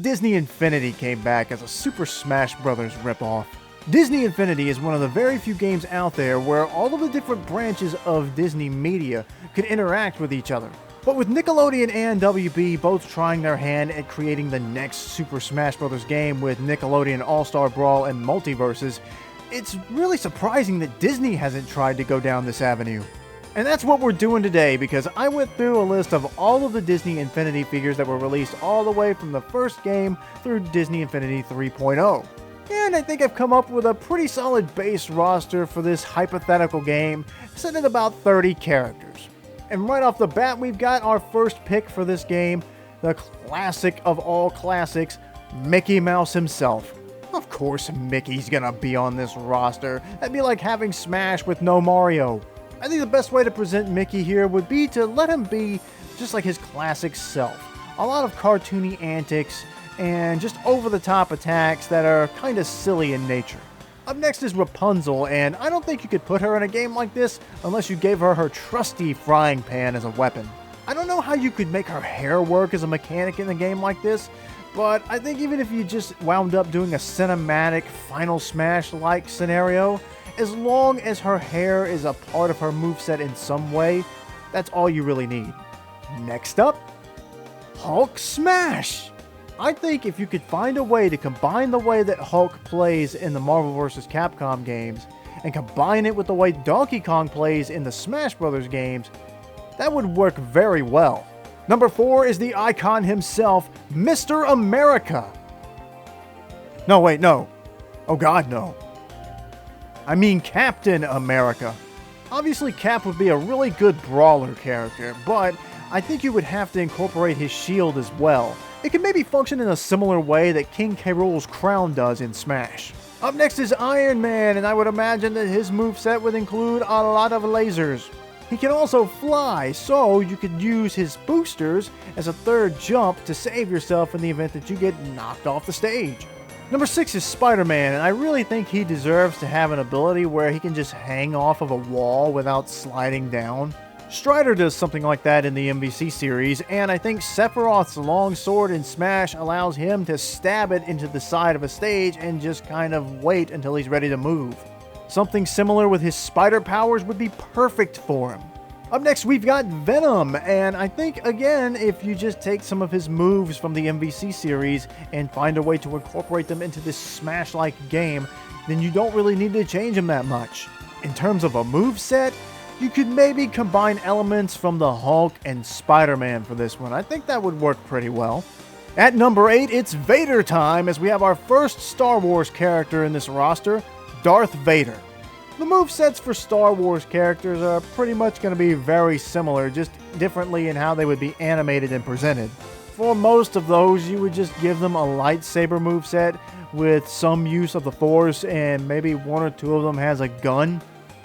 Disney Infinity came back as a Super Smash Bros. Ripoff. Disney Infinity is one of the very few games out there where all of the different branches of Disney media could interact with each other. But with Nickelodeon and WB both trying their hand at creating the next Super Smash Bros. Game with Nickelodeon All-Star Brawl and Multiverses, it's really surprising that Disney hasn't tried to go down this avenue. And that's what we're doing today, because I went through a list of all of the Disney Infinity figures that were released all the way from the first game through Disney Infinity 3.0. And I think I've come up with a pretty solid base roster for this hypothetical game, set at about 30 characters. And right off the bat, we've got our first pick for this game, the classic of all classics, Mickey Mouse himself. Of course Mickey's gonna be on this roster. That'd be like having Smash with no Mario. I think the best way to present Mickey here would be to let him be just like his classic self. A lot of cartoony antics and just over-the-top attacks that are kind of silly in nature. Up next is Rapunzel, and I don't think you could put her in a game like this unless you gave her her trusty frying pan as a weapon. I don't know how you could make her hair work as a mechanic in a game like this, but I think even if you just wound up doing a cinematic Final Smash-like scenario, as long as her hair is a part of her moveset in some way, that's all you really need. Next up, Hulk Smash! I think if you could find a way to combine the way that Hulk plays in the Marvel vs. Capcom games and combine it with the way Donkey Kong plays in the Smash Bros. Games, that would work very well. Number 4 is the icon himself, Mr. America. No, wait, no. Oh god, no. I mean Captain America. Obviously Cap would be a really good brawler character, but I think you would have to incorporate his shield as well. It could maybe function in a similar way that King K. Rool's crown does in Smash. Up next is Iron Man, and I would imagine that his moveset would include a lot of lasers. He can also fly, so you could use his boosters as a third jump to save yourself in the event that you get knocked off the stage. Number 6 is Spider-Man, and I really think he deserves to have an ability where he can just hang off of a wall without sliding down. Strider does something like that in the MVC series, and I think Sephiroth's long sword in Smash allows him to stab it into the side of a stage and just kind of wait until he's ready to move. Something similar with his spider powers would be perfect for him. Up next, we've got Venom, and I think, again, if you just take some of his moves from the MVC series and find a way to incorporate them into this Smash-like game, then you don't really need to change them that much. In terms of a moveset, you could maybe combine elements from the Hulk and Spider-Man for this one. I think that would work pretty well. At number 8, it's Vader time, as we have our first Star Wars character in this roster, Darth Vader. The movesets for Star Wars characters are pretty much going to be very similar, just differently in how they would be animated and presented. For most of those, you would just give them a lightsaber moveset with some use of the Force, and maybe one or two of them has a gun.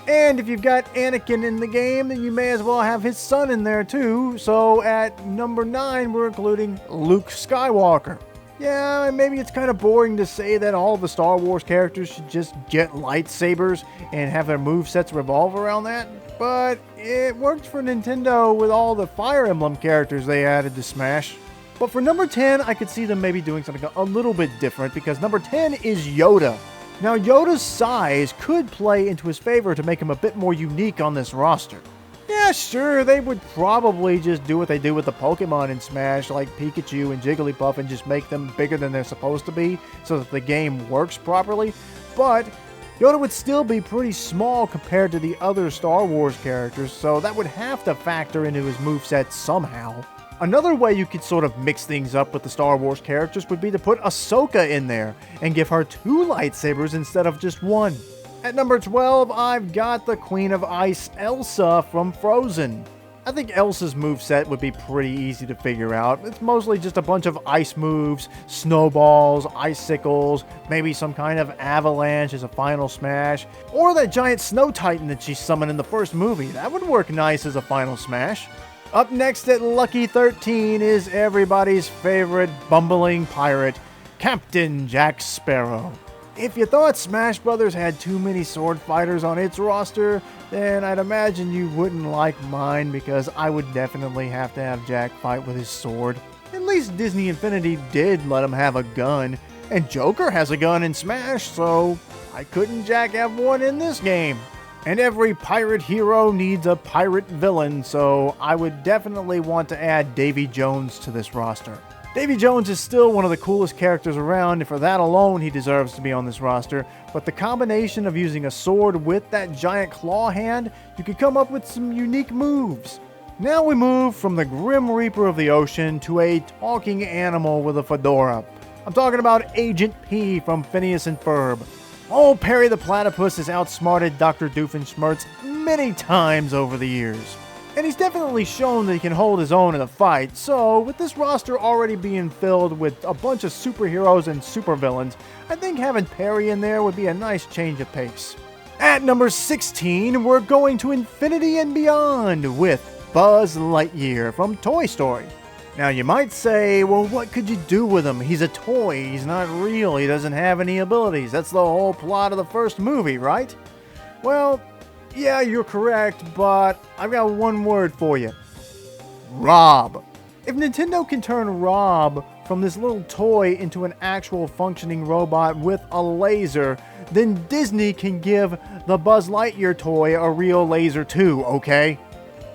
And if you've got Anakin in the game, then you may as well have his son in there too. So at number 9, we're including Luke Skywalker. Yeah, maybe it's kind of boring to say that all the Star Wars characters should just get lightsabers and have their movesets revolve around that, but it worked for Nintendo with all the Fire Emblem characters they added to Smash. But for number 10, I could see them maybe doing something a little bit different, because number 10 is Yoda. Now, Yoda's size could play into his favor to make him a bit more unique on this roster. Yeah, sure, they would probably just do what they do with the Pokemon in Smash, like Pikachu and Jigglypuff, and just make them bigger than they're supposed to be so that the game works properly, but Yoda would still be pretty small compared to the other Star Wars characters, so that would have to factor into his moveset somehow. Another way you could sort of mix things up with the Star Wars characters would be to put Ahsoka in there and give her 2 lightsabers instead of just 1. At number 12, I've got the Queen of Ice, Elsa from Frozen. I think Elsa's moveset would be pretty easy to figure out. It's mostly just a bunch of ice moves, snowballs, icicles, maybe some kind of avalanche as a final smash, or that giant snow titan that she summoned in the first movie. That would work nice as a final smash. Up next at Lucky 13 is everybody's favorite bumbling pirate, Captain Jack Sparrow. If you thought Smash Bros. Had too many sword fighters on its roster, then I'd imagine you wouldn't like mine, because I would definitely have to have Jack fight with his sword. At least Disney Infinity did let him have a gun, and Joker has a gun in Smash, so why couldn't Jack have one in this game? And every pirate hero needs a pirate villain, so I would definitely want to add Davy Jones to this roster. Davy Jones is still one of the coolest characters around, and for that alone he deserves to be on this roster, but the combination of using a sword with that giant claw hand, you could come up with some unique moves. Now we move from the Grim Reaper of the ocean to a talking animal with a fedora. I'm talking about Agent P from Phineas and Ferb. Old Perry the Platypus has outsmarted Dr. Doofenshmirtz many times over the years. And he's definitely shown that he can hold his own in a fight, so with this roster already being filled with a bunch of superheroes and supervillains, I think having Perry in there would be a nice change of pace. At number 16, we're going to infinity and beyond with Buzz Lightyear from Toy Story. Now you might say, well, what could you do with him? He's a toy, he's not real, he doesn't have any abilities. That's the whole plot of the first movie, right? Well, yeah, you're correct, but I've got one word for you. Rob. If Nintendo can turn Rob from this little toy into an actual functioning robot with a laser, then Disney can give the Buzz Lightyear toy a real laser too, okay?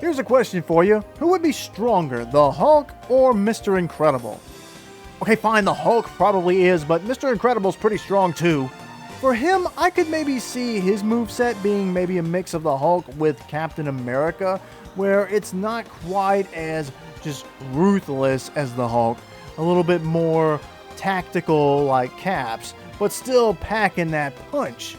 Here's a question for you. Who would be stronger, the Hulk or Mr. Incredible? Okay, fine, the Hulk probably is, but Mr. Incredible's pretty strong too. For him, I could maybe see his moveset being maybe a mix of the Hulk with Captain America, where it's not quite as just ruthless as the Hulk, a little bit more tactical like Caps, but still packing that punch.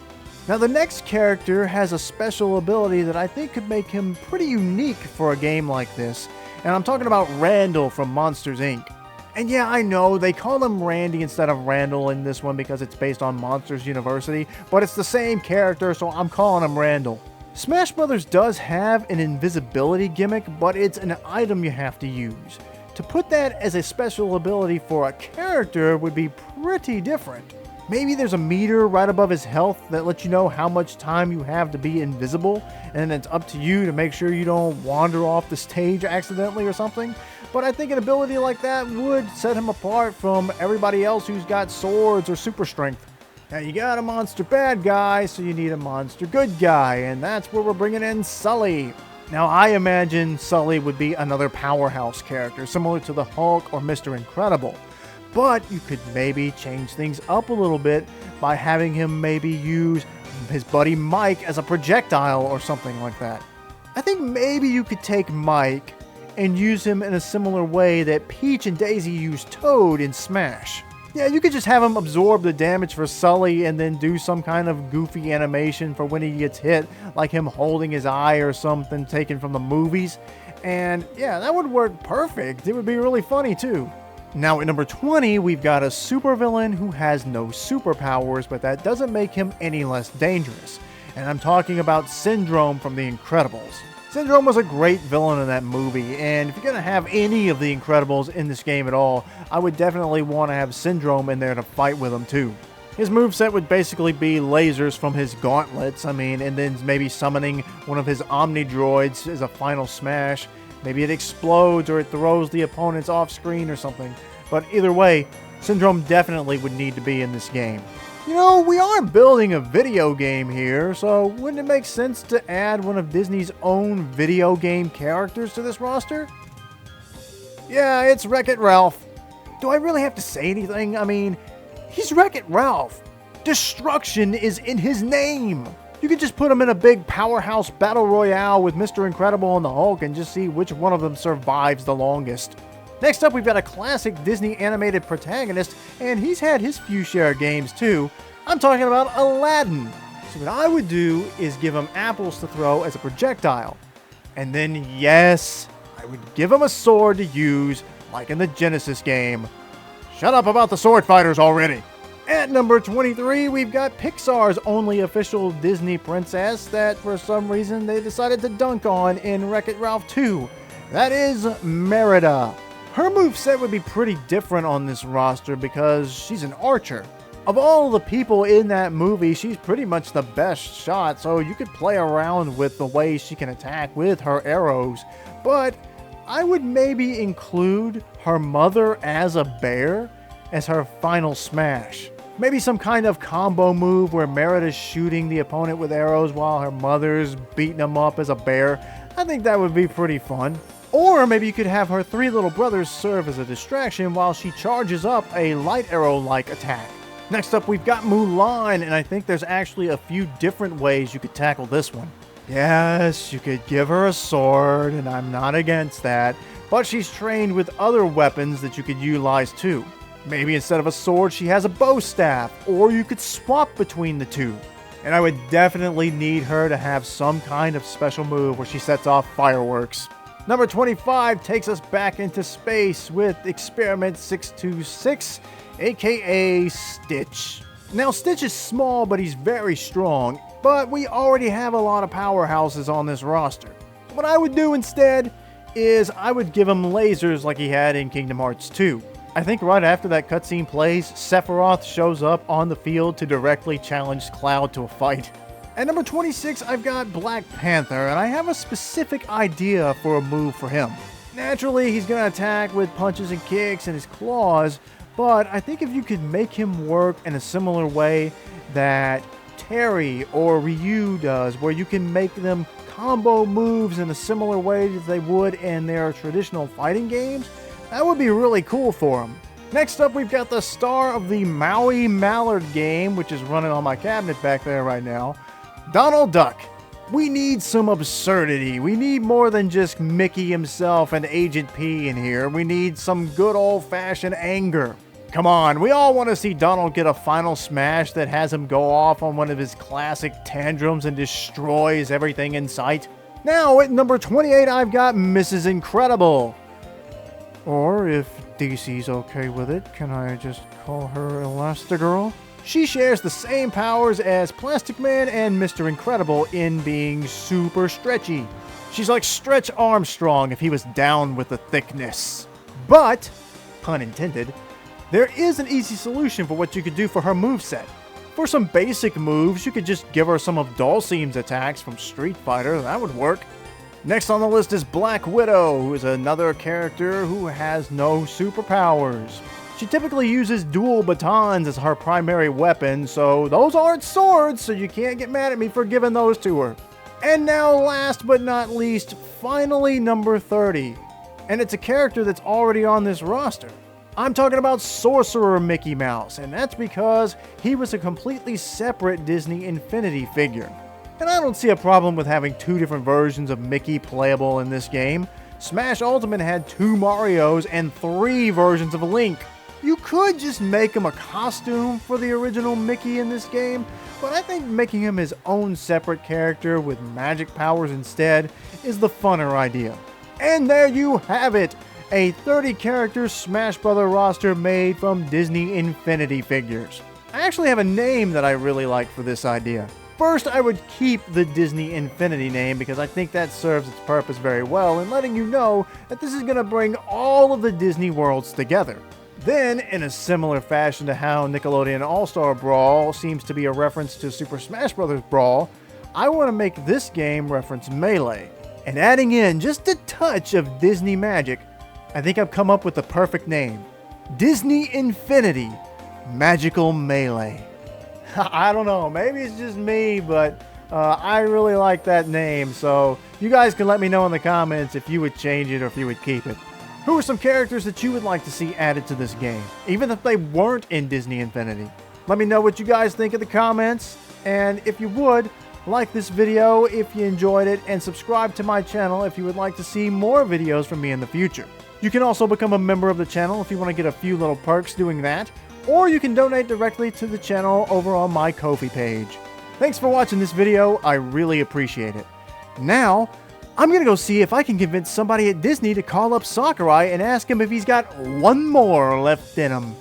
Now the next character has a special ability that I think could make him pretty unique for a game like this, and I'm talking about Randall from Monsters, Inc. And yeah, I know, they call him Randy instead of Randall in this one because it's based on Monsters University, but it's the same character, so I'm calling him Randall. Smash Bros. Does have an invisibility gimmick, but it's an item you have to use. To put that as a special ability for a character would be pretty different. Maybe there's a meter right above his health that lets you know how much time you have to be invisible, and it's up to you to make sure you don't wander off the stage accidentally or something. But I think an ability like that would set him apart from everybody else who's got swords or super strength. Now you got a monster bad guy, so you need a monster good guy, and that's where we're bringing in Sully. Now I imagine Sully would be another powerhouse character, similar to the Hulk or Mr. Incredible. But you could maybe change things up a little bit by having him maybe use his buddy Mike as a projectile or something like that. I think maybe you could take Mike and use him in a similar way that Peach and Daisy used Toad in Smash. Yeah, you could just have him absorb the damage for Sully and then do some kind of goofy animation for when he gets hit, like him holding his eye or something taken from the movies. And yeah, that would work perfect. It would be really funny too. Now at number 20, we've got a supervillain who has no superpowers, but that doesn't make him any less dangerous. And I'm talking about Syndrome from The Incredibles. Syndrome was a great villain in that movie, and if you're going to have any of the Incredibles in this game at all, I would definitely want to have Syndrome in there to fight with him too. His moveset would basically be lasers from his gauntlets, and then maybe summoning one of his Omni Droids as a final smash. Maybe it explodes or it throws the opponents off screen or something. But either way, Syndrome definitely would need to be in this game. You know, we are building a video game here, so wouldn't it make sense to add one of Disney's own video game characters to this roster? Yeah, it's Wreck-It Ralph. Do I really have to say anything? I mean, he's Wreck-It Ralph. Destruction is in his name. You could just put him in a big powerhouse battle royale with Mr. Incredible and the Hulk and just see which one of them survives the longest. Next up, we've got a classic Disney animated protagonist, and he's had his few share of games too. I'm talking about Aladdin. So what I would do is give him apples to throw as a projectile. And then, yes, I would give him a sword to use, like in the Genesis game. Shut up about the sword fighters already. At number 23, we've got Pixar's only official Disney princess that for some reason they decided to dunk on in Wreck-It Ralph 2. That is Merida. Her moveset would be pretty different on this roster because she's an archer. Of all the people in that movie, she's pretty much the best shot, so you could play around with the way she can attack with her arrows. But I would maybe include her mother as a bear as her final smash. Maybe some kind of combo move where Merida's shooting the opponent with arrows while her mother's beating him up as a bear. I think that would be pretty fun. Or maybe you could have her three little brothers serve as a distraction while she charges up a light arrow-like attack. Next up, we've got Mulan, and I think there's actually a few different ways you could tackle this one. Yes, you could give her a sword, and I'm not against that, but she's trained with other weapons that you could utilize too. Maybe instead of a sword, she has a bow staff, or you could swap between the two. And I would definitely need her to have some kind of special move where she sets off fireworks. Number 25 takes us back into space with Experiment 626, aka Stitch. Now, Stitch is small, but he's very strong, but we already have a lot of powerhouses on this roster. What I would do instead is I would give him lasers like he had in Kingdom Hearts 2. I think right after that cutscene plays, Sephiroth shows up on the field to directly challenge Cloud to a fight. At number 26, I've got Black Panther, and I have a specific idea for a move for him. Naturally, he's going to attack with punches and kicks and his claws, but I think if you could make him work in a similar way that Terry or Ryu does, where you can make them combo moves in a similar way that they would in their traditional fighting games, that would be really cool for him. Next up, we've got the star of the Maui Mallard game, which is running on my cabinet back there right now, Donald Duck. We need some absurdity. We need more than just Mickey himself and Agent P in here. We need some good old-fashioned anger. Come on, we all want to see Donald get a final smash that has him go off on one of his classic tantrums and destroys everything in sight. Now, at number 28, I've got Mrs. Incredible. Or, if DC's okay with it, can I just call her Elastigirl? She shares the same powers as Plastic Man and Mr. Incredible in being super stretchy. She's like Stretch Armstrong if he was down with the thickness. But, pun intended, there is an easy solution for what you could do for her moveset. For some basic moves, you could just give her some of Dhalsim's attacks from Street Fighter. That would work. Next on the list is Black Widow, who is another character who has no superpowers. She typically uses dual batons as her primary weapon, so those aren't swords, so you can't get mad at me for giving those to her. And now, last but not least, finally number 30. And it's a character that's already on this roster. I'm talking about Sorcerer Mickey Mouse, and that's because he was a completely separate Disney Infinity figure. And I don't see a problem with having two different versions of Mickey playable in this game. Smash Ultimate had 2 Marios and 3 versions of Link. You could just make him a costume for the original Mickey in this game, but I think making him his own separate character with magic powers instead is the funner idea. And there you have it! A 30-character Smash Bros. Roster made from Disney Infinity figures. I actually have a name that I really like for this idea. First, I would keep the Disney Infinity name because I think that serves its purpose very well in letting you know that this is going to bring all of the Disney worlds together. Then, in a similar fashion to how Nickelodeon All-Star Brawl seems to be a reference to Super Smash Bros. Brawl, I want to make this game reference Melee. And adding in just a touch of Disney magic, I think I've come up with the perfect name. Disney Infinity Magical Melee. I don't know, maybe it's just me, but I really like that name, so you guys can let me know in the comments if you would change it or if you would keep it. Who are some characters that you would like to see added to this game, even if they weren't in Disney Infinity? Let me know what you guys think in the comments, and if you would, like this video if you enjoyed it, and subscribe to my channel if you would like to see more videos from me in the future. You can also become a member of the channel if you want to get a few little perks doing that, or you can donate directly to the channel over on my Ko-fi page. Thanks for watching this video, I really appreciate it. Now, I'm gonna go see if I can convince somebody at Disney to call up Sakurai and ask him if he's got one more left in him.